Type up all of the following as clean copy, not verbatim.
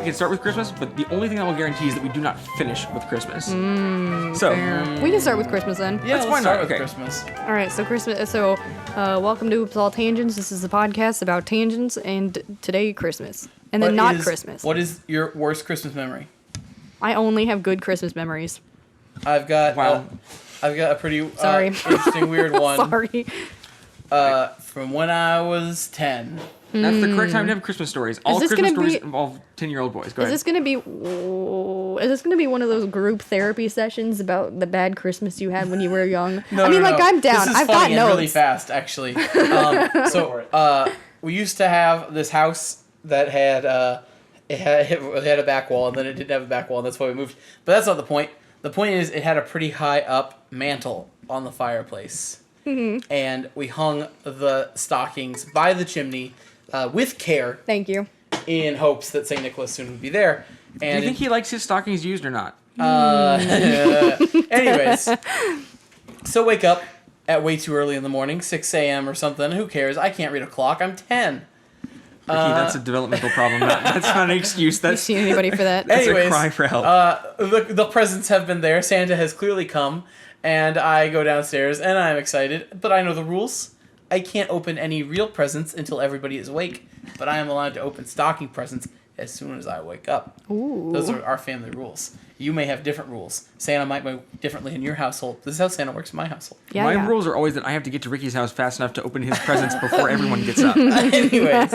we can start with Christmas, but the only thing I will guarantee is that we do not finish with Christmas. We can start with Christmas then. Yeah, Let's let's start start with okay. Christmas. All right, so Christmas. So, welcome to Oops All Tangents. This is a podcast about tangents, and today Christmas, and then Christmas. What is your worst Christmas memory? I only have good Christmas memories. I've got a pretty interesting weird one. Sorry. From when I was 10. That's the correct time to have Christmas stories. All Christmas stories involve 10-year-old boys. Go ahead. Is this gonna be one of those group therapy sessions about the bad Christmas you had when you were young? No, I'm down. This is I've got funny and notes. really fast, actually. We used to have this house that had it had a back wall, and then it didn't have a back wall, and that's why we moved. But that's not the point. The point is, it had a pretty high up mantle on the fireplace, and we hung the stockings by the chimney with care. Thank you. In hopes that St. Nicholas soon would be there. And do you think he likes his stockings used or not? Anyways, so wake up at way too early in the morning, 6 a.m. or something. Who cares? I can't read a clock. I'm 10. Ricky, that's a developmental problem. That's not an excuse. You seen anybody for that? That's a cry for help. The presents have been there. Santa has clearly come. And I go downstairs, and I'm excited. But I know the rules. I can't open any real presents until everybody is awake. But I am allowed to open stocking presents as soon as I wake up. Ooh. Those are our family rules. You may have different rules. Santa might go differently in your household. This is how Santa works in my household. Yeah, My rules are always that I have to get to Ricky's house fast enough to open his presents before everyone gets up. Anyways,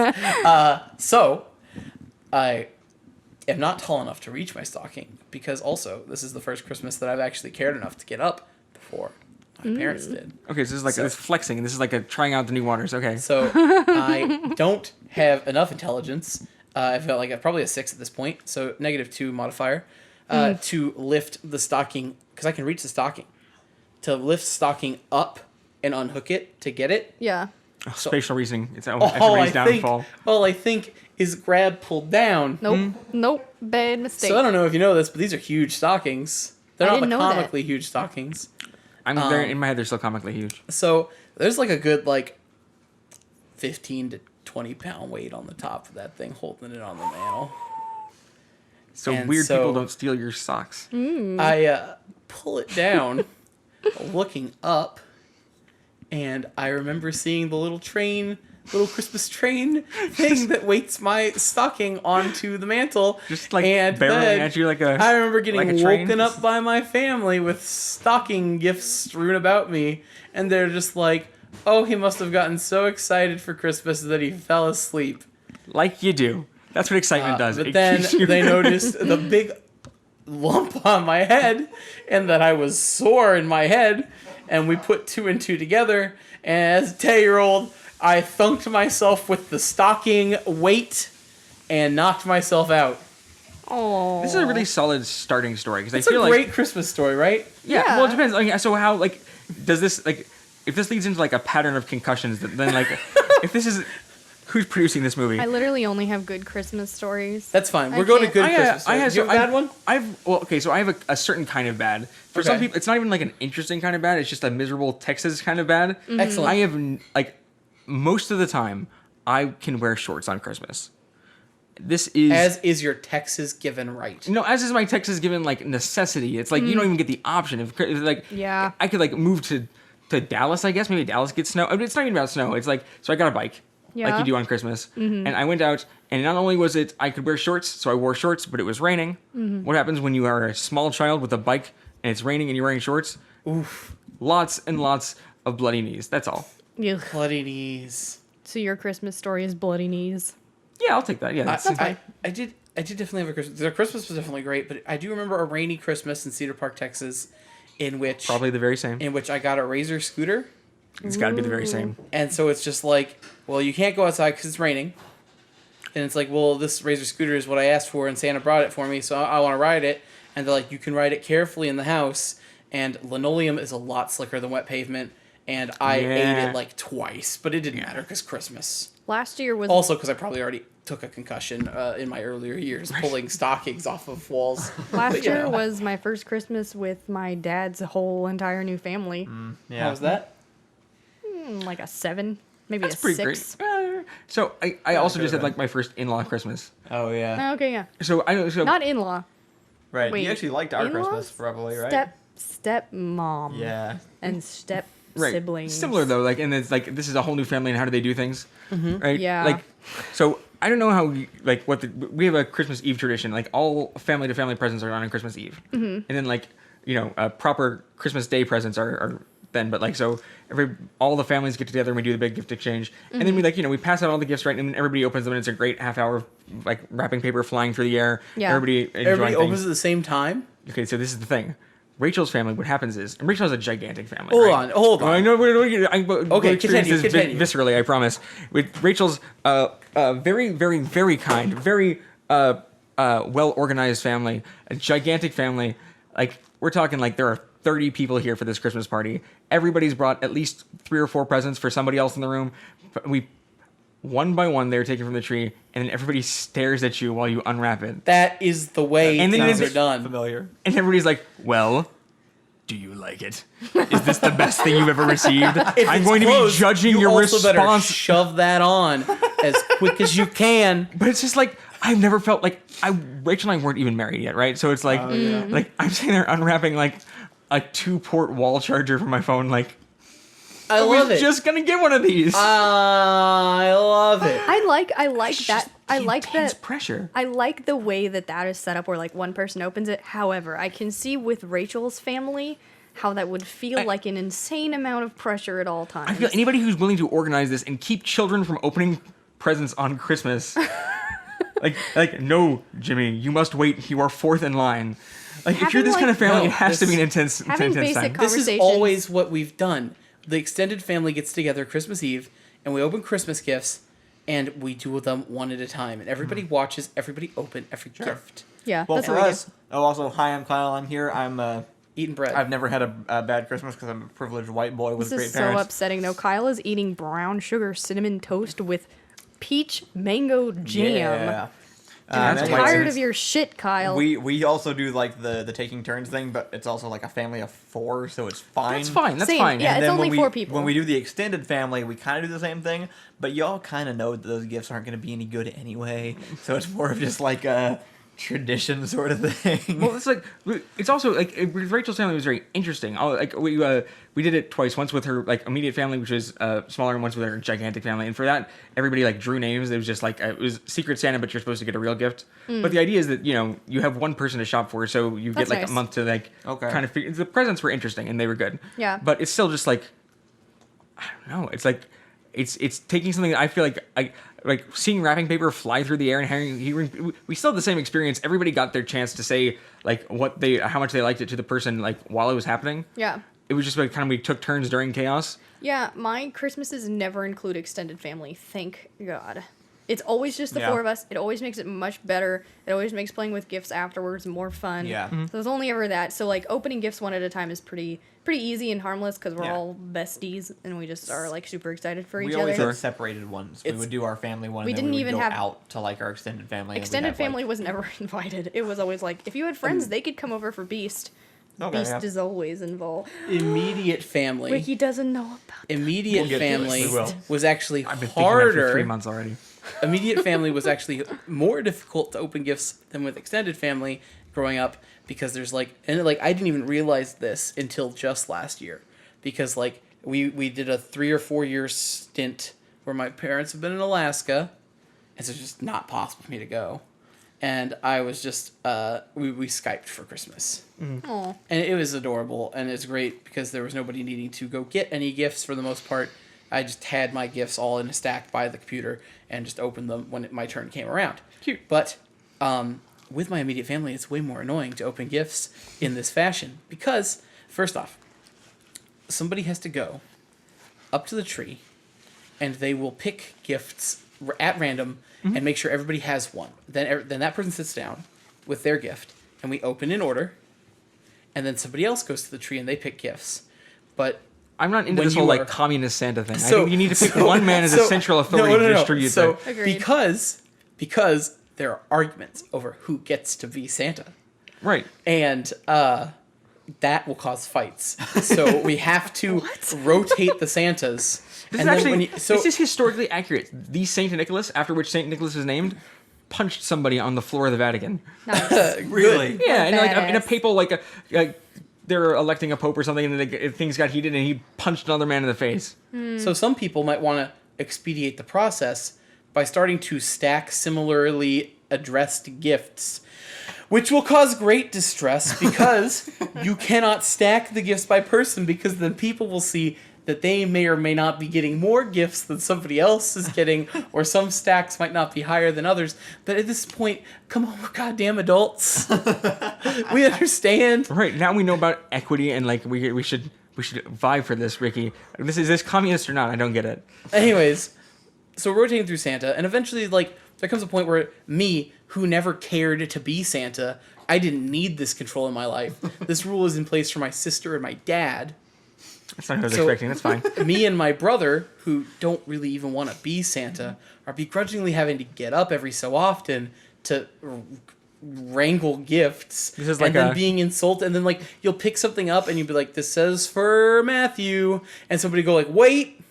so I am not tall enough to reach my stocking because also this is the first Christmas that I've actually cared enough to get up before my parents did. Okay, so this is like this flexing, and this is like a trying out the new waters. Okay. So I don't have enough intelligence. I've got probably a 6 at this point, so -2 modifier, to lift the stocking, because I can reach the stocking, to lift stocking up and unhook it to get it. Yeah. Spatial reasoning. It's everybody's downfall. All I think is grab, pull down. Nope. Bad mistake. So I don't know if you know this, but these are huge stockings. They're not didn't the know that. comically huge stockings. They're in my head. They're still comically huge. So there's like a good 15 to 20 pound weight on the top of that thing holding it on the mantle. So weird people don't steal your socks. I pull it down, looking up, and I remember seeing the little Christmas train thing that weights my stocking onto the mantle. Just barreling at you like a. I remember getting like a train. woken up by my family with stocking gifts strewn about me, and they're just like, oh, he must have gotten so excited for Christmas that he fell asleep. Like you do. That's what excitement does. But then they noticed the big lump on my head and that I was sore in my head. And we put 2 and 2 together. And as a 10-year-old, I thunked myself with the stocking weight and knocked myself out. Oh. This is a really solid starting story because I It's feel a great Christmas story, right? Yeah. Well, it depends. So how does this if this leads into a pattern of concussions, then if this is who's producing this movie? I literally only have good Christmas stories. That's fine. We're going to good Christmas stories. Do you have a bad one? So I have a certain kind of bad. For some people, it's not even an interesting kind of bad. It's just a miserable Texas kind of bad. Mm-hmm. Excellent. I have most of the time I can wear shorts on Christmas. This is as is your Texas given right. No, as is my Texas given necessity. It's you don't even get the option if Yeah. I could move to Dallas, I guess. Maybe Dallas gets snow. I mean, it's not even about snow. It's so I got a bike. Yeah. Like you do on Christmas. And I went out, and not only was it I could wear shorts, so I wore shorts, but it was raining. What happens when you are a small child with a bike, and it's raining, and you're wearing shorts? Oof. Lots and lots of bloody knees. That's all. Ugh. Bloody knees. So your Christmas story is bloody knees. Yeah, I'll take that. Yeah, that's fine. I did definitely have a Christmas. Their Christmas was definitely great, but I do remember a rainy Christmas in Cedar Park, Texas, in which... Probably the very same. In which I got a Razor scooter. It's got to be the very same. And so it's just well, you can't go outside because it's raining. And it's well, this Razor scooter is what I asked for, and Santa brought it for me, so I want to ride it. And they're you can ride it carefully in the house, and linoleum is a lot slicker than wet pavement, and I ate it twice, but it didn't matter because Christmas. Last year was... Also because I probably already took a concussion in my earlier years, pulling stockings off of walls. Last year was my first Christmas with my dad's whole entire new family. How was that? Like a 7, maybe That's a pretty 6. great. So I also just had like my first in-law Christmas. Oh yeah. Okay, yeah. So Not in-law. Right. Wait, You actually liked our in-laws? Christmas, probably, right? Stepmom. Yeah. And step right. siblings. Similar though, like, and it's like this is a whole new family, and how do they do things? Right. Yeah. Like, so I don't know how we have a Christmas Eve tradition. Like all family to family presents are on Christmas Eve, and then like proper Christmas Day presents are then. But like so all the families get together and we do the big gift exchange, and then we pass out all the gifts, right, and then everybody opens them, and it's a great half hour of like wrapping paper flying through the air. Yeah. Everybody Everybody opens things. at the same time. Okay, so this is the thing. Rachel's family, what happens is, and Rachel has a gigantic family. Hold on. I know. Okay, experience this continue. viscerally. I promise. With Rachel's very, very, very kind, very well organized family, a gigantic family. Like we're talking like there are 30 people here for this Christmas party. Everybody's brought at least 3 or 4 presents for somebody else in the room. One by one, they're taken from the tree, and then everybody stares at you while you unwrap it. That is the way And then things it's are done. Familiar. And everybody's like, well, do you like it? Is this the best thing you've ever received? If I'm it's going to be closed, judging you your also better response. shove that on as quick as you can. But it's just like, I've never felt like, Rachel and I weren't even married yet, right? So it's like, like I'm sitting there unwrapping like a 2-port wall charger from my phone, like, I love it. just gonna get one of these. I love it. I like that. I like Intense that. pressure. I like the way that is set up where like one person opens it. However, I can see with Rachel's family how that would feel like an insane amount of pressure at all times. I feel anybody who's willing to organize this and keep children from opening presents on Christmas, like no, Jimmy, you must wait. You are 4th in line. Like if you're this kind of family, it has to be an intense having intense basic time. This is conversations. always what we've done. The extended family gets together Christmas Eve, and we open Christmas gifts, and we do them one at a time. And everybody watches everybody open every gift. Yeah, Well, that's for what we us. Oh, also, hi, I'm Kyle. I'm here. Eating bread. I've never had a bad Christmas because I'm a privileged white boy with This great is so parents. upsetting though. Kyle is eating brown sugar cinnamon toast with peach mango jam. Yeah. I'm that's anyway, tired of your shit, Kyle. We also do like the taking turns thing, but it's also like a family of 4, so it's fine. That's fine. That's Same, fine. yeah. And It's then only when 4 people. When we do the extended family, we kind of do the same thing, but y'all kind of know that those gifts aren't going to be any good anyway, so it's more of just like a tradition sort of thing. Well, it's like it's also like with Rachel's family was very interesting. Like we did it twice. Once with her like immediate family, which was smaller, and once with her gigantic family. And for that, everybody like drew names. It was just like it was Secret Santa, but you're supposed to get a real gift. But the idea is that you have one person to shop for, so you That's get like nice. a month to like Okay. kind of figure. The presents were interesting and they were good. Yeah. But it's still just like I don't know. It's like it's taking something that I feel like seeing wrapping paper fly through the air and hearing we still had the same experience. Everybody got their chance to say like how much they liked it to the person like while it was happening. Yeah. It was just like kind of we took turns during chaos. Yeah, my Christmases never include extended family. Thank God. It's always just the 4 of us. It always makes it much better. It always makes playing with gifts afterwards more fun. Yeah. So it's only ever that. So like opening gifts one at a time is pretty easy and harmless because we're all besties and we just are like super excited for each We always other. had separated ones. We would do our family one, We and then we didn't would even go have- out to like our extended family. and we'd Extended have, family like, was never invited. It was always like if you had friends, they could come over for Beast. Okay, Beast yeah. is always involved. Immediate family. Wiki doesn't know about that. Immediate We'll get to it. family We will. was actually I've been thinking about it for harder. 3 months already. Immediate family was actually more difficult to open gifts than with extended family growing up because there's like I didn't even realize this until just last year because like we did a 3 or 4 year stint where my parents have been in Alaska and so it's just not possible for me to go and I was just we Skyped for Christmas. Aw. And it was adorable, and it's great because there was nobody needing to go get any gifts for the most part. I just had my gifts all in a stack by the computer and just opened them when my turn came around. Cute. But with my immediate family, it's way more annoying to open gifts in this fashion because, first off, somebody has to go up to the tree, and they will pick gifts at random and make sure everybody has one. Then that person sits down with their gift, and we open in order, and then somebody else goes to the tree and they pick gifts. But I'm not into when this whole you like are- communist Santa thing. I So- think you need to pick so- one man as a so- central authority to distribute So the Agreed. because there are arguments over who gets to be Santa, right. and that will cause fights. So we have to rotate the Santas, This And is then when actually, so this is historically accurate. The Saint Nicholas, after which Saint Nicholas is named, punched somebody on the floor of the Vatican. Nice. Really? Yeah, and like in a Badass. papal, like they're electing a pope or something, and then things got heated, and he punched another man in the face. So some people might want to expedite the process by starting to stack similarly addressed gifts, which will cause great distress because you cannot stack the gifts by person, because then people will see that they may or may not be getting more gifts than somebody else is getting, or some stacks might not be higher than others. But at this point, come on, we're goddamn adults. We understand. Right now, we know about equity, and like we should vie for this, Ricky. Is this communist or not? I don't get it. Anyways, so we're rotating through Santa, and eventually, like, there comes a point where me, who never cared to be Santa, I didn't need this control in my life. This rule is in place for my sister and my dad. That's not what I was So- expecting. That's fine. Me and my brother, who don't really even want to be Santa, are begrudgingly having to get up every so often to wrangle gifts. This is like and then a- being insulted, and then like you'll pick something up and you'll be like, "This says for Matthew," and somebody go like, "Wait."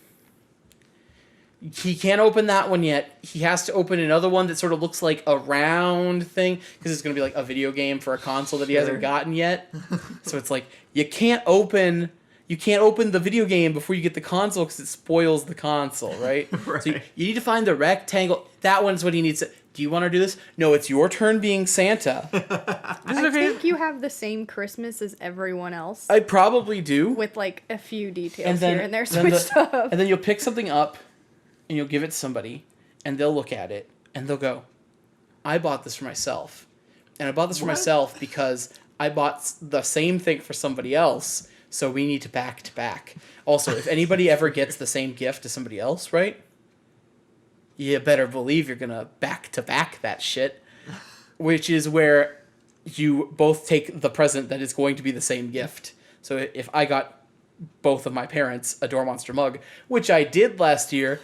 He can't open that one yet. He has to open another one that sort of looks like a round thing, because it's going to be like a video game for a console that he hasn't gotten yet. So it's like, you can't open the video game before you get the console, because it spoils the console, right? Right. So you need to find the rectangle. That one's what he needs to... Do you want to do this? No, it's your turn being Santa. This is I okay. think you have the same Christmas as everyone else, I probably do. with like a few details And then, here and there then switched up. and then you'll pick something up, and you'll give it to somebody, and they'll look at it, and they'll go, I bought this for myself. And I bought this for myself because I bought the same thing for somebody else, so we need to back. Also, if anybody ever gets the same gift to somebody else, right? You better believe you're going to back that shit, which is where you both take the present that is going to be the same gift. So if I got both of my parents a Door Monster mug, which I did last year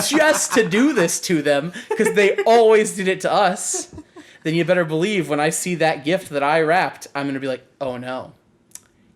just to do this to them, because they always did it to us, then you better believe when I see that gift that I wrapped, I'm going to be like, oh no,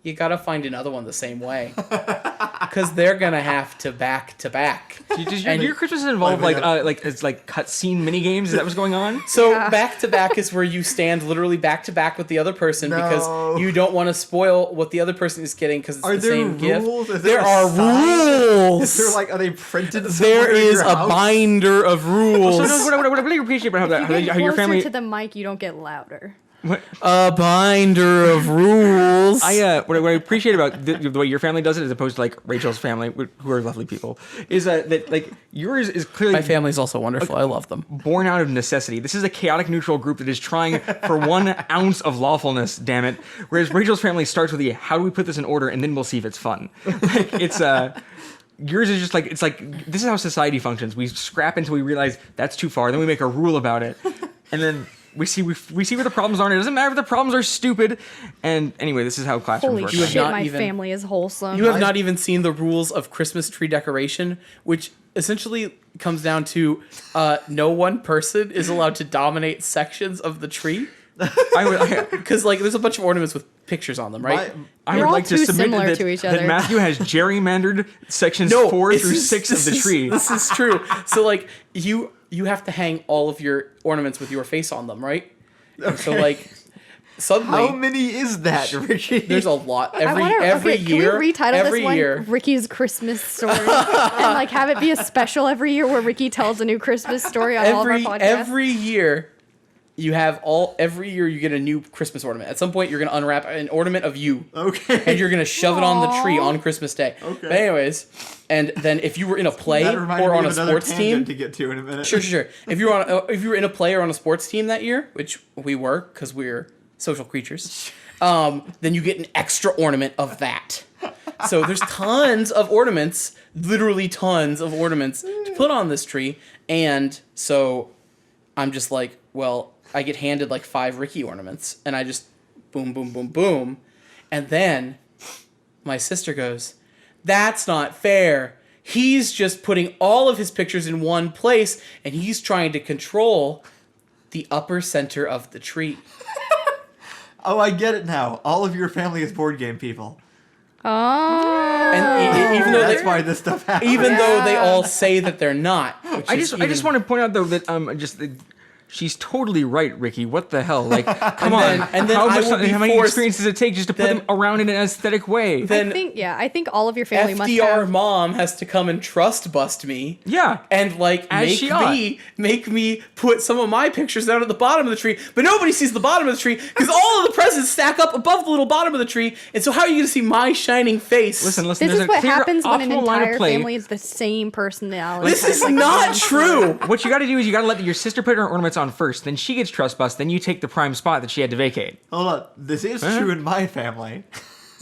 you got to find another one the same way, because they're going to have to back. Does And- your Christmas involve like it's like cutscene mini games? Is that what's going on? So Yeah. back to back is where you stand literally back to back with the other person, No. because you don't want to spoil what the other person is getting, because it's Are the there same rules? gift. Is there There a are sign? rules. Is there like, are they printed There somewhere in is your a house? binder of rules. So no, what I really appreciate about If you get how your closer family. to the mic, you don't get louder. What, A binder of rules. what I appreciate about the way your family does it, as opposed to like Rachel's family, who are lovely people, is that like yours is clearly My family's also wonderful. I love them. born out of necessity. This is a chaotic neutral group that is trying for 1 ounce of lawfulness, damn it. Whereas Rachel's family starts with the how do we put this in order, and then we'll see if it's fun. Like it's yours is just like, it's like, this is how society functions. We scrap until we realize that's too far, then we make a rule about it, and then we see where the problems are, and it doesn't matter if the problems are stupid. And anyway, this is how classrooms Holy work. have shit, not my even- family is wholesome. You have not even seen the rules of Christmas tree decoration, which essentially comes down to no one person is allowed to dominate sections of the tree. Because like there's a bunch of ornaments with pictures on them, right? I You're would all like to too submit similar that, to each that other. Matthew has gerrymandered sections 4 through 6 of the tree. This is true. So like you have to hang all of your ornaments with your face on them, right? And so like suddenly How many is that, Ricky? there's a lot every okay, year. Can we retitle every this one year. Ricky's Christmas story and like have it be a special every year where Ricky tells a new Christmas story on all of our podcasts? Every year every year you get a new Christmas ornament. At some point you're gonna unwrap an ornament of you. Okay. And you're gonna shove it on the tree Aw. on Christmas Day. Okay. But anyways, and then if you were in a play That reminded or me on a of another sports tangent team, to get to in a minute. sure. If you were in a play or on a sports team that year, which we were because we're social creatures, then you get an extra ornament of that. So there's tons of ornaments, literally tons of ornaments to put on this tree, and so I'm just like, well, I get handed like 5 Ricky ornaments, and I just boom, boom, boom, boom, and then my sister goes, "That's not fair. He's just putting all of his pictures in one place, and he's trying to control the upper center of the tree." Oh, I get it now. All of your family is board game people. Oh. And even though That's why this stuff happens. even though they all say that they're not. I just want to point out though that she's totally right, Ricky. What the hell? Like, come on. And then how many forced- experiences does it take just to put them around in an aesthetic way? Then I think all of your family must FDR have. mom has to come and trust bust me. Yeah. And like As make me put some of my pictures down at the bottom of the tree, but nobody sees the bottom of the tree because all of the presents stack up above the little bottom of the tree. And so how are you going to see my shining face? Listen. This There's is a what clear, happens when an optimal line of entire play. family is the same personality. This is not true. What you got to do is you got to let your sister put her ornaments on first. Then she gets trust bust. Then you take the prime spot that she had to vacate. Hold on. This is true in my family.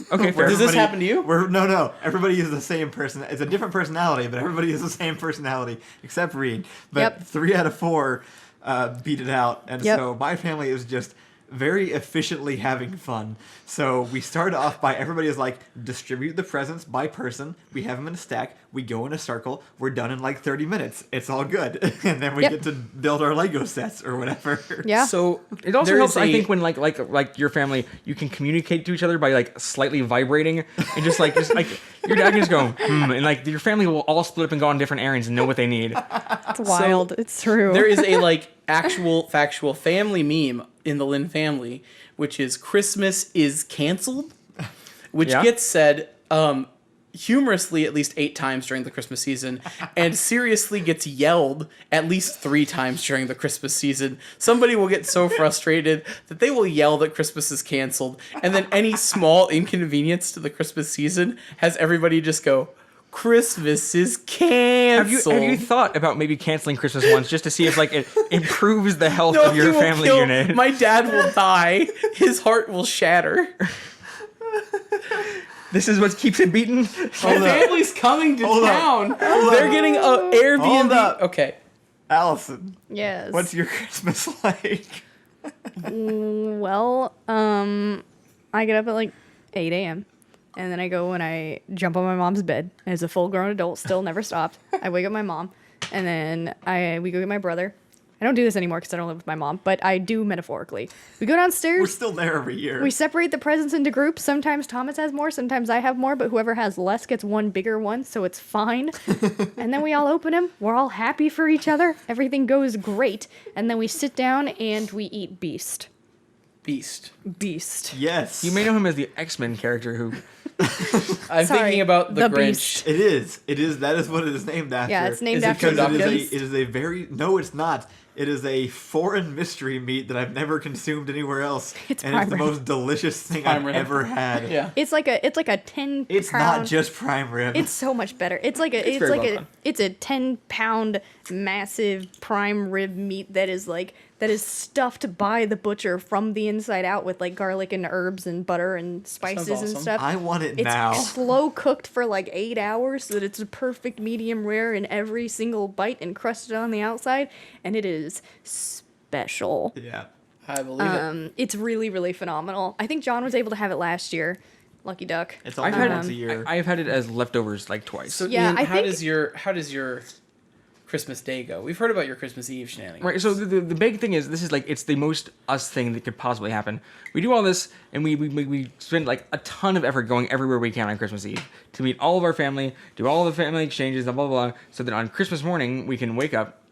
Okay, fair. Does this happen to you? No. Everybody is the same person. It's a different personality, but everybody is the same personality except Reed. But Yep. 3 out of 4 beat it out, and Yep. so my family is just very efficiently having fun. So we start off by everybody is like, distribute the presents by person. We have them in a stack. We go in a circle. We're done in like 30 minutes. It's all good. And then we Yep. get to build our Lego sets or whatever. Yeah. So It also there helps, is I think, when like your family, you can communicate to each other by like slightly vibrating and just like your dad can just go and like your family will all split up and go on different errands and know what they need. It's wild. It's true. there is a like actual factual family meme in the Lynn family, which is Christmas is canceled, which Yeah. gets said humorously at least 8 times during the Christmas season, and seriously gets yelled at least 3 times during the Christmas season. Somebody will get so frustrated that they will yell that Christmas is canceled, and then any small inconvenience to the Christmas season has everybody just go, Christmas is canceled. Have you thought about maybe canceling Christmas once just to see if like it improves the health No, of your he will family kill- unit? My dad will die. His heart will shatter. This is what keeps it beaten. My family's coming to town. They're getting a Airbnb. Hold up. Okay. Allison, yes. what's your Christmas like? Well, I get up at like 8 a.m. and then I go and I jump on my mom's bed as a full-grown adult, still never stopped. I wake up my mom, and then we go get my brother. I don't do this anymore because I don't live with my mom, but I do metaphorically. We go downstairs. We're still there every year. We separate the presents into groups. Sometimes Thomas has more, sometimes I have more, but whoever has less gets one bigger one, so it's fine. And then we all open them. We're all happy for each other. Everything goes great. And then we sit down and we eat Beast. Beast. Yes. You may know him as the X-Men character who. I'm Sorry, thinking about the the Grinch. Beast. It is. It is. That is what it is named after. Yeah, it's named Is it after because the it Beast. It is a very... No, it's not. It is a foreign mystery meat that I've never consumed anywhere else. It's and it's the prime rib. most delicious thing Prime I've rib. ever had. Yeah. It's like a 10 It's pound. not just prime rib. It's so much better. It's like very well done. it's a 10-pound massive prime rib meat that is stuffed by the butcher from the inside out with like garlic and herbs and butter and spices and awesome. stuff. I want it It's now. slow cooked for like 8 hours so that it's a perfect medium rare in every single bite and crusted on the outside, and it is special. Yeah. I believe it. It's really, really phenomenal. I think John was able to have it last year. Lucky duck. It's only I've had once a year. I've had it as leftovers like twice. So Yeah, Ian, I how think- does your Christmas day go? We've heard about your Christmas Eve shenanigans. Right, so the big thing is this is like it's the most us thing that could possibly happen. We do all this and we spend like a ton of effort going everywhere we can on Christmas Eve to meet all of our family, do all the family exchanges, blah blah blah, so that on Christmas morning we can wake up,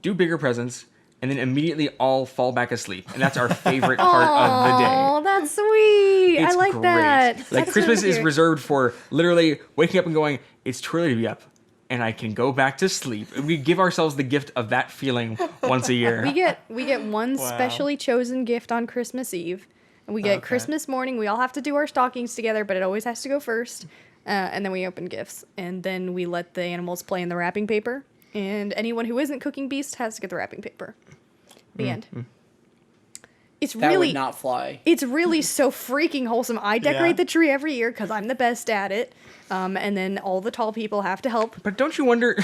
do bigger presents, and then immediately all fall back asleep. And that's our favorite part of the day. Oh, that's sweet. I It's like great. that. Like That's Christmas really is cute. reserved for literally waking up and going, it's too early to be up. And I can go back to sleep. And we give ourselves the gift of that feeling once a year. We get one Wow. specially chosen gift on Christmas Eve. And we get Okay. Christmas morning. We all have to do our stockings together, but it always has to go first. And then we open gifts. And then we let the animals play in the wrapping paper. And anyone who isn't cooking Beast has to get the wrapping paper. The end. It's That really would not fly. It's really so freaking wholesome. I decorate Yeah. the tree every year because I'm the best at it. And then all the tall people have to help. But don't you wonder?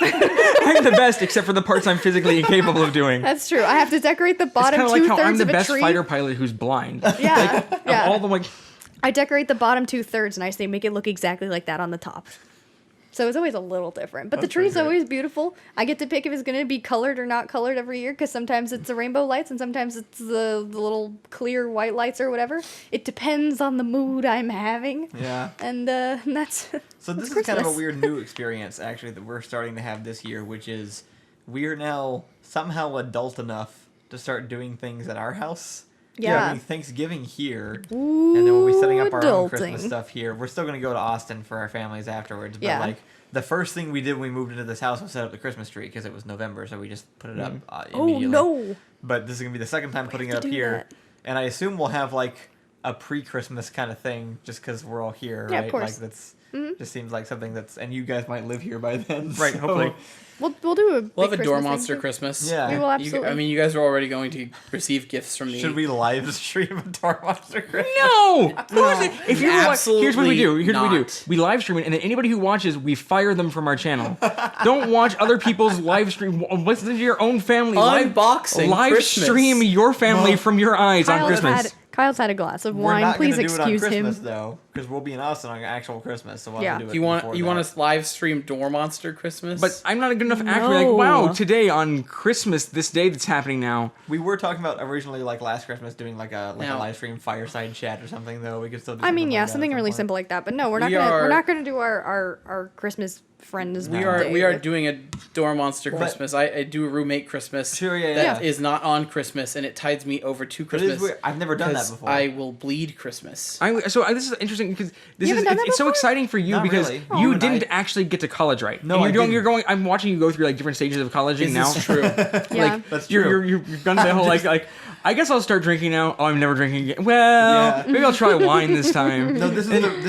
I'm the best, except for the parts I'm physically incapable of doing. That's true. I have to decorate the It's bottom kind of like how I'm 2/3 the of a best tree. fighter pilot who's blind. Yeah, yeah. All the like, I decorate the bottom 2/3 and I say make it look exactly like that on the top. So it's always a little different. But the That's pretty tree's great. always beautiful. I get to pick if it's going to be colored or not colored every year because sometimes it's the rainbow lights and sometimes it's the little clear white lights or whatever. It depends on the mood I'm having. Yeah. And that's So this that's is kind of a Christmas. weird new experience, actually, that we're starting to have this year, which is we are now somehow adult enough to start doing things at our house. Yeah. We're having Thanksgiving here, and then we'll be setting up our own Christmas Adulting. stuff here. We're still going to go to Austin for our families afterwards, but Yeah. like the first thing we did when we moved into this house was set up the Christmas tree because it was November, so we just put it up Oh immediately. no. But this is going to be the second time putting it have to up do here, that. and I assume we'll have like a pre-Christmas kind of thing just because we're all here, Yeah, right? of course. Like that's just seems like something that's, and you guys might live here by then, Right, so- hopefully. We'll do a big We'll have a Christmas door thing, monster too. Christmas. Yeah. We will absolutely. I mean, you guys are already going to receive gifts from me. Should we live stream a Door Monster Christmas? No! Of course it- If you here's what we do. Absolutely Here's what we do. not. We live stream it, and then anybody who watches, we fire them from our channel. Don't watch other people's live stream. Listen to your own family. Unboxing live Christmas. stream your family Well, from your eyes on Christmas. Kyle's had a glass of We're wine. not Please gonna do it on excuse Christmas him. though, because we'll be in Austin on actual Christmas. So we'll Yeah. have to do it. You want before you want that. us live stream Door Monster Christmas? But I'm not a good enough actor. Like, No. wow, today on Christmas, this day that's happening now. We were talking about originally like last Christmas doing like a Now- live stream fireside chat or something though. We could still do. I mean, like yeah, that at something some really point. simple like that. But no, we're not We gonna are- we're not gonna do our Christmas friends. we day are with- doing a Door Monster But- Christmas. I do a roommate Christmas. Sure, yeah, That yeah. is not on Christmas, and it tides me over to But it is Christmas. weird. I've never done that 'cause before. I will bleed Christmas. This is interesting because this You is haven't done that it's so before? exciting for you Not because really. you Oh, didn't I- actually get to college right. No, And I you're going. didn't. You're going. I'm watching you go through like different stages of colleging Is now. this true? Yeah. That's true. You've done the whole like. I guess I'll start drinking now. Oh, I'm never drinking again. Well, Yeah. maybe I'll try wine this time. No, this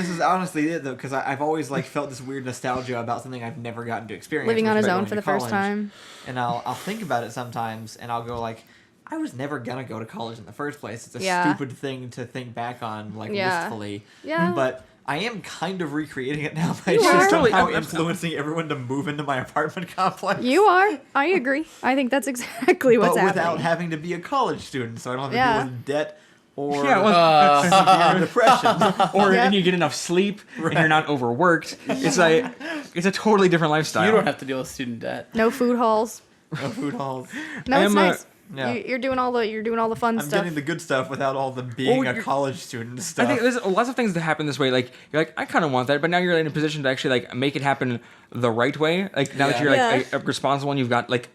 is honestly it though, because I've always like felt this weird nostalgia about something I've never gotten to experience. living which on is his by own going for to the first college. time. And I'll think about it sometimes, and I'll go like, I was never gonna go to college in the first place. It's a Yeah. stupid thing to think back on, like Yeah. wistfully. Yeah. But I am kind of recreating it now by You just are. Totally. somehow I'm- influencing everyone to move into my apartment complex. You are. I agree. I think that's exactly what's but happening. without having to be a college student, so I don't have to Yeah. deal with debt or Yeah, well, depression. or Yeah. and you get enough sleep and you're not overworked. It's a totally different lifestyle. You don't have to deal with student debt. No food halls. No food halls. No, I it's am, nice. yeah. You're doing all the fun I'm stuff. getting the good stuff without all the being Well, a you're- college student stuff. I think there's lots of things that happen this way. Like you're like, I kind of want that, but now you're in a position to actually like make it happen the right way. Like now that Yeah. you're like Yeah. a responsible and you've got like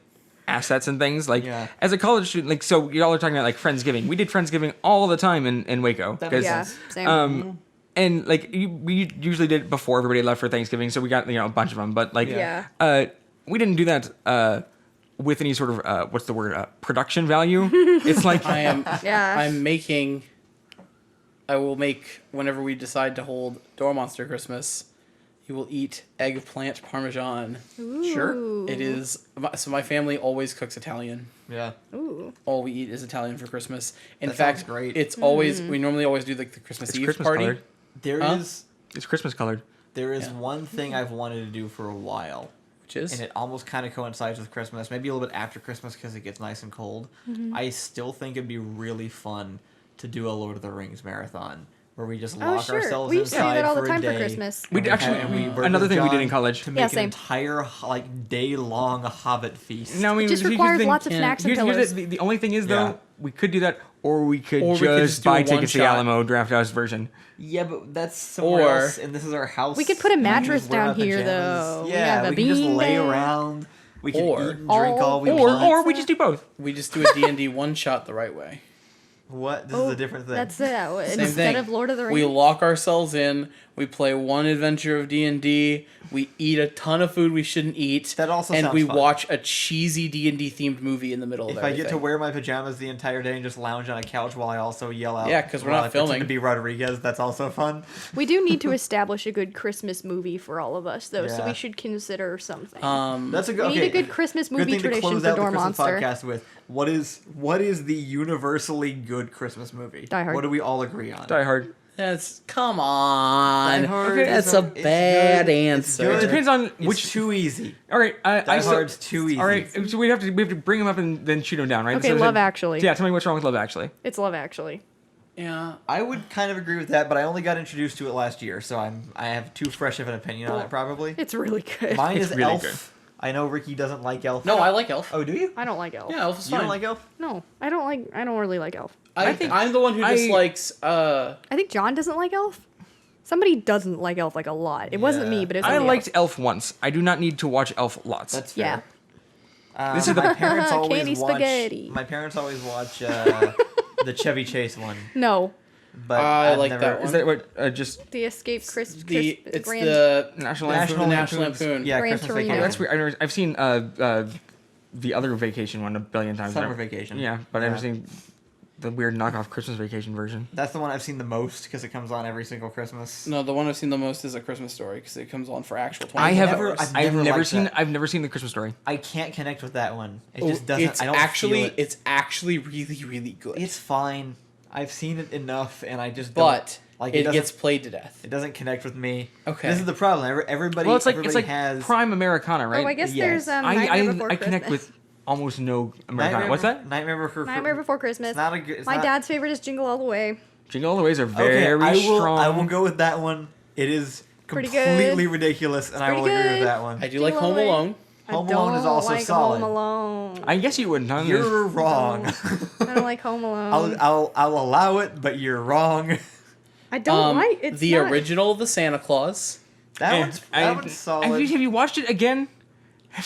assets and things. Like Yeah. as a college student, like so y'all are talking about like Friendsgiving. We did Friendsgiving all the time in Waco. That makes 'cause, yeah, sense. same. And like we usually did it before everybody left for Thanksgiving, so we got a bunch of them. But like Yeah. we didn't do that with any sort of what's the word production value. It's like I am. Yeah. I'm making. I will make whenever we decide to hold Door Monster Christmas. You will eat eggplant parmesan. Sure. Ooh. It is so. My family always cooks Italian. Yeah. Ooh. All we eat is Italian for Christmas. In That fact, sounds great. it's always we normally always do like the Christmas it's Eve Christmas party. colored. There Huh? is It's Christmas colored. there is Yeah. one thing I've wanted to do for a while, Which is and it almost kind of coincides with Christmas, maybe a little bit after Christmas because it gets nice and cold. Mm-hmm. I still think it'd be really fun to do a Lord of the Rings marathon where we just Oh, lock sure. ourselves We used to do inside that all the for time a for day. Christmas. We and actually- have- and another work with thing we did John in college. to Yeah, make an same. entire like day long Hobbit feast. No, I mean, Just here's the requires thing. lots of snacks and Here's pillows. the only thing is though, Yeah. we could do that, or we could Or we could just just do a buy tickets to the one-shot. Alamo Draft House version. Yeah, but that's somewhere Or- else, and this is our house. We could put a and we mattress just wear our down here, pajamas. though. We Yeah, have a we can just bean lay bag. around. We can Or- eat and drink all we Or want. we just do both. we just do a D&D one shot the right way. What? This Oh, is a different thing. That's it. Same Instead thing. of Lord of the Rings. We lock ourselves in. We play one adventure of D&D. We eat a ton of food we shouldn't eat. That also and sounds we fun. watch a cheesy D&D themed movie in the middle of If I everything. get to wear my pajamas the entire day and just lounge on a couch while I also yell out, Yeah, 'cause we're while not I pretend filming. to be Rodriguez, that's also fun. We do need to establish a good Christmas movie for all of us, though, so Yeah. we should consider something. That's a good. we Okay, need a good Christmas good movie thing to tradition close for out the Door Christmas Monster. podcast with. What is the universally good Christmas movie? Die Hard. What do we all agree on? Die Hard. That's come on. Die Hard That's is a it's bad good, it's answer. good. It depends on It's which. too easy. All right, Die still- Hard's too easy. All right, so we have to bring them up and then shoot them down, right? Okay, So- Love Actually. Yeah, tell me what's wrong with Love Actually. It's Love Actually. Yeah. I would kind of agree with that, but I only got introduced to it last year, so I have too fresh of an opinion on it probably. It's really good. Mine It's is really Elf. good. I know Ricky doesn't like Elf. No, I like Elf. Oh, do you? I don't like Elf. Yeah, Elf is You fine. don't like Elf? No, I don't really like Elf. I'm the one who dislikes. I think John doesn't like Elf. Somebody doesn't like Elf like a lot. It wasn't me, Yeah. but it's I liked Elf once. I do not need to watch Elf lots. That's Yeah. fair. This is my parents always Candy watch. spaghetti. My parents always watch the Chevy Chase one, No, but I I've like never, that one. Is that what? Just the Escape Chris. It's Grand. the National National Lampoon? Lampoon. Yeah, Gran Christmas Torino. Oh, Vacation. that's weird. I've seen the other Vacation one a billion times. Summer Vacation. Yeah, but I've Yeah. seen the weird knockoff Christmas Vacation version. That's the one I've seen the most because it comes on every single Christmas. No, the one I've seen the most is A Christmas Story because it comes on for actual 20. I've I've never never liked seen that. I've never seen the Christmas Story. I can't connect with that one. It just doesn't. It's I don't actually feel it. it's actually really really good. It's fine. I've seen it enough, and I just but don't, like it doesn't- gets played to death. It doesn't connect with me. Okay. This is the problem. Everybody. Well, it's everybody like has prime Americana, right? Oh, I guess Yes. there's Nightmare Before I connect Christmas. with almost no Americana. What's that? Nightmare Before Nightmare Before Christmas. It's not a good. It's My not, dad's favorite is Jingle All the Way. Jingle All the Ways are Okay, very I will. strong. I will go with that one. It is Pretty completely good. ridiculous, and I pretty will agree good. with that one. I do like Jingle All Home the Way. Alone. Home I Alone is don't also like solid. Home Alone. I guess you wouldn't. Huh? You're wrong. I don't like Home Alone. I'll allow it, but you're wrong. I don't like it's the not- original The Santa Claus. That one's solid. Have you watched it again?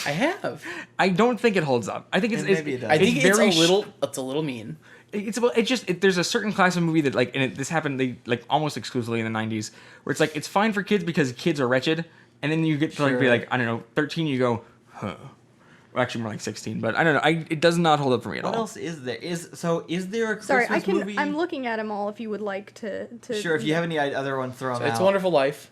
I have. I don't think it holds up. I think it's Maybe it does. I think it's very a little mean. It's about there's a certain class of movie that like and this happened like almost exclusively in the 90s where it's like it's fine for kids because kids are wretched, and then you get to like be Sure. like I don't know 13 you go huh. Well, actually more like 16, but I don't know. It does not hold up for me at What all. else is there? Is there a Christmas Sorry, I can. movie? I'm looking at them all. If you would like to. Sure, if you have any other ones, throw them out. It's a Wonderful Life.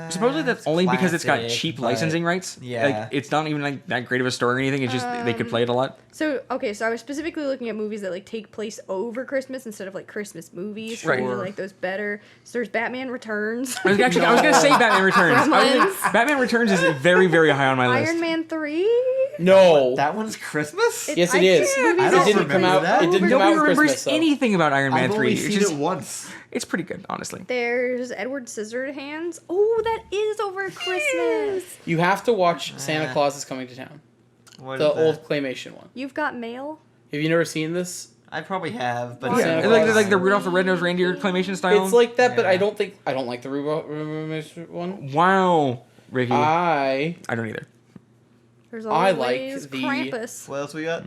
Supposedly that's It's only because it's got classic, cheap but- licensing rights. Yeah. Like it's not even like that great of a story or anything. It's just they could play it a lot. So okay, so I was specifically looking at movies that like take place over Christmas instead of like Christmas movies. Right. I really like those better. So there's Batman Returns, I was gonna say Batman Returns. I was Gremlins. like, Batman Returns is very very high on my list. Iron Man 3. No. That one's Christmas? Yes, it is. movies I It don't didn't come remember out. that. It didn't come Nobody out with remembers Christmas. though. anything about Iron Man I've 3. only It's seen just- it once. It's pretty good, honestly. There's Edward Scissorhands. Oh, that is over Christmas. You have to watch Santa Claus is Coming to Town, What the is that? old claymation one. You've got mail. Have you never seen this? I probably have, but Yeah, Santa It's Claus. like the Rudolph the Red-Nosed Reindeer claymation style. It's like that, but Yeah. I don't like the Rudolph one. Wow, Ricky. I I don't either. There's I always like the- Krampus. What else we got?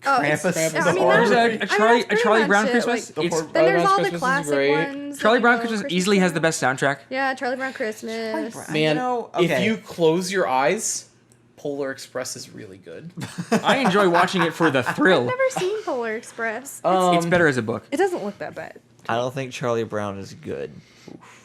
Oh, it's- Krampus. Krampus I mean, Or- that's- There's I a mean, Charlie that's pretty Charlie much Brown it, Christmas. like- It's Before- Then there's Brown all the Christmas is classic great. ones. Charlie that, Brown you know, Christmas easily has the best soundtrack. Yeah, Charlie Brown Christmas. Brown. Man, okay. if you close your eyes, Polar Express is really good. I enjoy watching it for the I've thrill. never seen Polar Express. It's better as a book. It doesn't look that bad. I don't think Charlie Brown is good.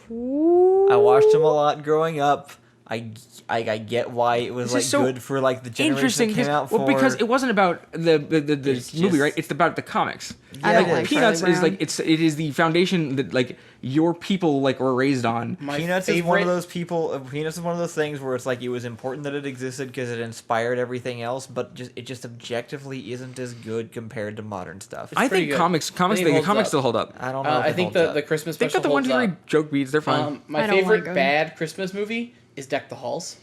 Ooh. I watched him a lot growing up. I get why it was This like is so good for like the generation Interesting, that came out for. because it wasn't about the It's movie, just- right? It's about the comics. I Yeah, don't it like is. Peanuts Charlie is Brown. like it is the foundation that like your people like were raised on. My Peanuts favorite, is one of those people. Peanuts is one of those things where it's like it was important that it existed because it inspired everything else, but it just objectively isn't as good compared to modern stuff. I pretty think good. comics I think it the holds comics up. still hold up. I don't know. If I it think holds the up. Christmas They've special got the holds 1, 2, 3 up. joke beats. They're fine. My I don't favorite like 'em. bad Christmas movie is Deck the Halls.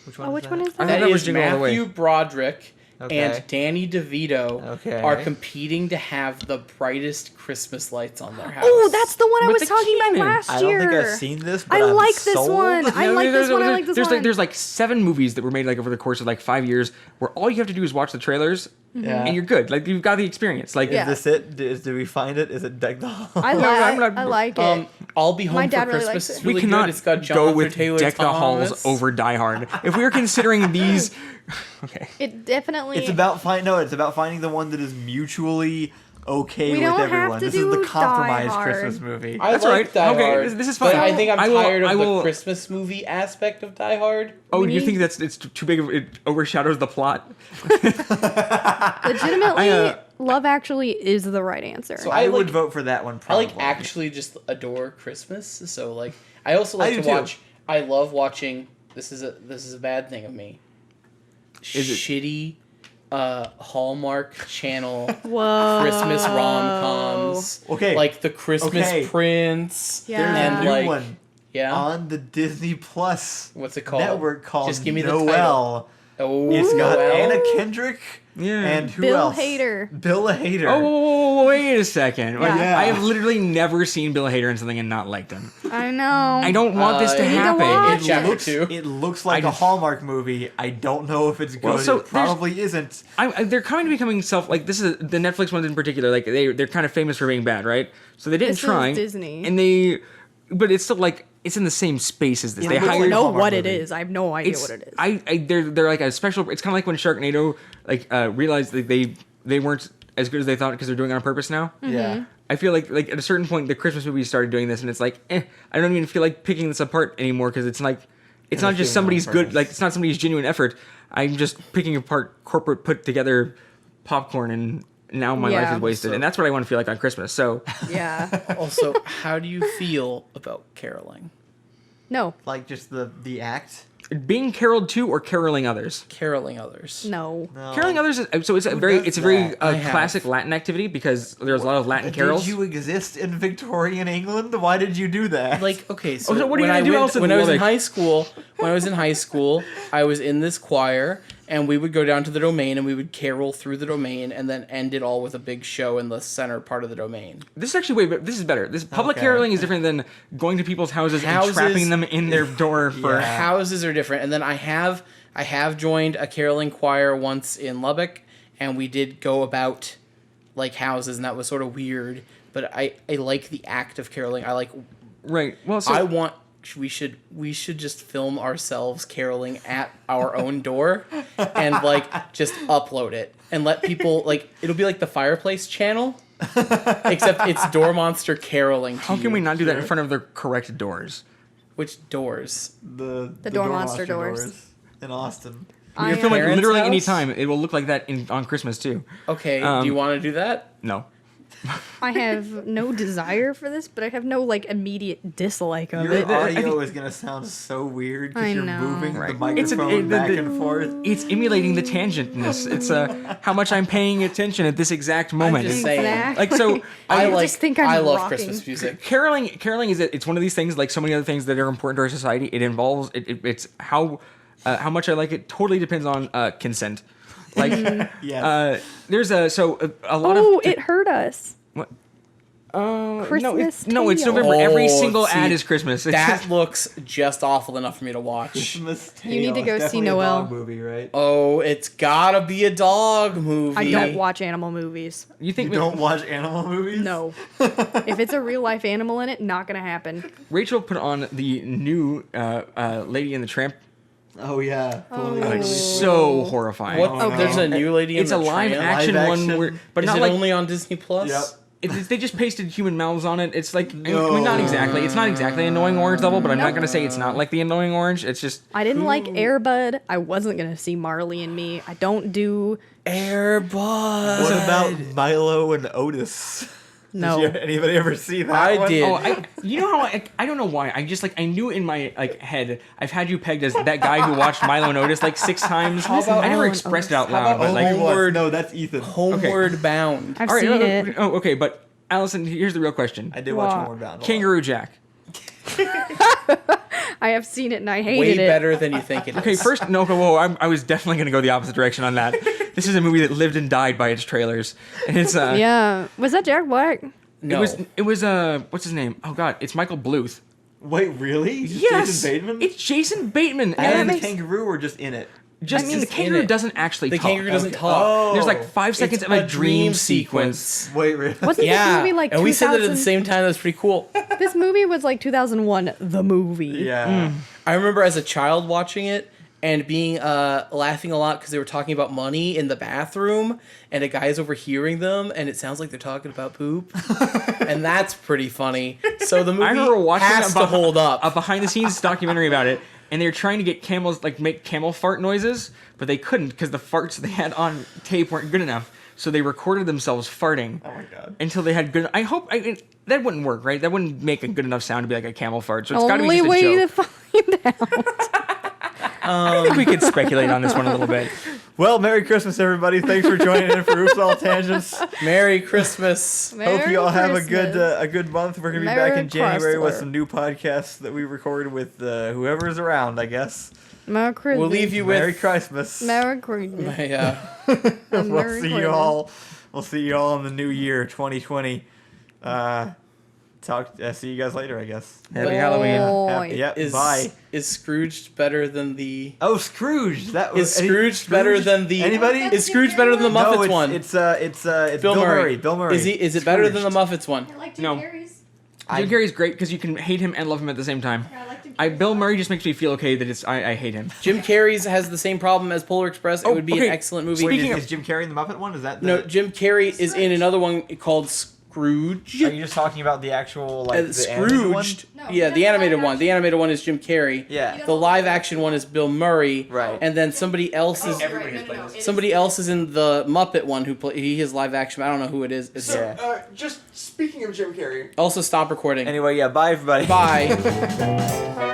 Which Oh, which one is I that? thought That that was is Jingle All the Way. Matthew Broderick Okay. and Danny DeVito Okay. are competing to have the brightest Christmas lights on their house. Oh, that's the one I With was the talking about cannon. last I don't year. think I've seen this, but I I'm like this sold. one. I like this one. I like this there's one. Like there's like 7 movies that were made like over the course of like 5 years where all you have to do is watch the trailers Yeah. and you're good. Like you've got the experience. Like Yeah. Is this it? Do we find it? Is it Deck the Hall? I I'm like. not- I like it. I'll Be Home My for dad really Christmas likes is it. really we cannot good. It's got go Jonathan with Taylor Deck the Halls Thomas. over Die Hard. If we were considering these, okay. It definitely. It's about it's about finding the one that is mutually okay We with don't have everyone. to This is do the Die compromised Hard. Christmas movie. I That's like right. Die Okay, Hard, this is but fine. I think I'm I will- tired of I will- the Christmas movie aspect of Die Hard. Oh, We you need- think that's it's too big of it overshadows the plot? legitimately, I, Love Actually is the right answer. So I I would like- vote for that one. I Probably. like actually just adore Christmas. So like I also like I do to too. watch. I love watching. This is a bad thing of me. Is it? Shitty Hallmark Channel Whoa. Christmas rom-coms. Okay. Like the Christmas Prince. Yeah. There's And a new like, one yeah. on the Disney Plus What's it called? network called Just give me the Noel. title. Oh, It's got well. Anna Kendrick Yeah. and who Bill else? Hader. Bill Hader. Oh, wait a second. Like, Yeah. I have literally never seen Bill Hader in something and not liked him. I know. I don't want this to You need to happen. watch In chapter looks, 2. it looks like I a just- Hallmark movie. I don't know if it's good. Well, so it probably isn't. They're kind of becoming like this is the Netflix ones in particular. Like they're kind of famous for being bad, right? So they didn't This is try. Disney. And but it's still like it's in the same space as this. Yeah, They but I it's hired. don't know Hallmark what it movie. is. I have no idea It's what it is. they're like a special. It's kind of like when Sharknado realized that they weren't as good as they thought because they're doing it on purpose now. Yeah. I feel like at a certain point the Christmas movies started doing this, and it's like I don't even feel like picking this apart anymore because it's like it's they're not just doing it on somebody's good purpose. like it's not somebody's genuine effort. I'm just picking apart corporate put together popcorn, and now my life Yeah. is wasted, and that's what I want to feel like on Christmas. So yeah. Also, how do you feel about caroling? No. Like just the act. being caroled to or caroling others. Caroling others. No. No. Caroling others is so it's a Who very does it's a very that? I have. classic Latin activity because there's a lot of Latin carols. Did you exist in Victorian England? Why did you do that? Like, okay, so, so what are you when gonna I do went- else in when I was in Lubbock? high school, I was in this choir, and we would go down to the domain, and we would carol through the domain, and then end it all with a big show in the center part of the domain. This is actually this is better. This public Okay. caroling is different than going to people's houses, Houses- and trapping them in their door for. Yeah. Houses are different, and then I have joined a caroling choir once in Lubbock, and we did go about like houses, and that was sort of weird. But I like the act of caroling. I like. Right. Well, so I want. We should just film ourselves caroling at our own door, and like just upload it and let people like it'll be like the Fireplace channel, except it's Door Monster caroling. To how can you. we not do that in front of the correct doors? Which doors? the Door Monster doors. in Austin. We I can film it Parents' literally house? any time. It will look like that on Christmas too. Okay, do you want to do that? No. I have no desire for this, but I have no like immediate dislike of Your it. audio is gonna sound so weird I because you're know. moving Right. the It's microphone back and forth. It's emulating the tangentness. It's how much I'm paying attention at this exact moment. just saying. Exactly. Like so, I just like. think I'm I love rocking. Christmas music. caroling is it's one of these things like so many other things that are important to our society. It involves it's how much I like it totally depends on consent. Like Yes. there's a lot Oh, of it hurt us. what? Christmas No, it's tale. November. Every Oh, single see, ad is Christmas. It's That just- looks just awful enough for me to watch. Christmas You need to Tale. go It's see definitely a Noel. dog movie, right? Oh, it's gotta be a dog movie. I don't watch animal movies. you You think don't watch animal movies? No. If it's a real life animal in it, not gonna happen. Rachel put on the new Lady and the Tramp? Oh yeah. Totally Oh. It's released. so horrifying. What? Oh, no. There's a new Lady in It's the a live Tramp? action Live one, action? but Is not it like only on Disney Plus? Yep. they just pasted human mouths on it. It's like I No. mean, not exactly. It's not exactly annoying orange level, but I'm not gonna say it's not like the annoying orange. It's just I didn't like Airbud. I wasn't gonna see Marley and Me. I don't do Airbud. What about Milo and Otis? no. Did anybody ever see that I one? did. you know how I don't know why I just like I knew in my like head I've had you pegged as that guy who watched Milo and Otis like 6 times. How about I never Milo and expressed it Otis? out loud, but like Only one. Homeward- No, that's Ethan. Homeward Bound. I've all right, seen it. okay, but Allison, here's the real question: I did watch Wow. Homeward Bound. a lot. Kangaroo Jack. I have seen it and I Way hated it. better than you think it is. Okay, first, no, whoa, I was definitely going to go the opposite direction on that. This is a movie that lived and died by its trailers. And it's, Yeah. Was that Jack Black? No. it was, what's his name? Oh, God, it's Michael Bluth. Wait, really? Yes! Jason Bateman? It's Jason Bateman. that and the makes- kangaroo were just in it. just, I mean, the in kangaroo it. doesn't actually the talk. kangaroo doesn't Okay. talk. Oh. There's like 5 seconds It's of a dream sequence. Wait, really? Wasn't Yeah, this movie like and we said that at the 2000? same time. That's pretty cool. This movie was like 2001, the movie. Yeah. I remember as a child watching it and being laughing a lot because they were talking about money in the bathroom, and a guy's overhearing them, and it sounds like they're talking about poop, and that's pretty funny. So the movie I remember watching has to hold up. a behind the scenes documentary about it, and they were trying to get camels like make camel fart noises, but they couldn't because the farts they had on tape weren't good enough. So they recorded themselves farting Oh my god. until they had good. That wouldn't work, right? That wouldn't make a good enough sound to be like a camel fart. So it's got to be Only just a way joke. to find out. I think we could speculate on this one a little bit. Well, Merry Christmas, everybody. Thanks for joining in for Oops All Tangents. Merry Christmas. Hope you all have a Merry good month. We're gonna be Merry back in January with Chrysler. some new podcasts that we recorded with whoever is around, I guess. Merry Christmas. We'll leave you Merry with Christmas. Merry Christmas. my, We'll see you all. We'll see you all in the new year, 2020. See you guys later, I guess. Happy Halloween. Happy, yep. Bye. Is Scrooge better than the? Oh, Scrooge. That was Is Scrooge better than the? Anybody? Is Scrooge better than the No, Muppets it's, one? it's Bill Murray. Bill Murray. Is it better than the Scrooged. Muppets one? I like Jim No. Carrey's. Jim Carrey's great because you can hate him and love him at the same time. I like Jim Carrey's. Bill Murray just makes me feel okay that I hate him. Jim Carrey's has the same problem as Polar Express. It Oh, would be okay. an excellent movie. Wait, Speaking is Jim Carrey in the Muppet one? Is that the... No, Jim Carrey is in another one called Scrooge. Are you just talking about the actual, like, the animated one? Scrooged. No, Yeah, that's the animated live one. The action. animated one is Jim Carrey. Yeah. The live action one is Bill Murray. Right. And then somebody else is Everybody has played this. somebody else is in the Muppet one who he is live action. I don't know who it is. It's Yeah. Just speaking of Jim Carrey. also stop recording. Anyway, yeah, bye, everybody. Bye.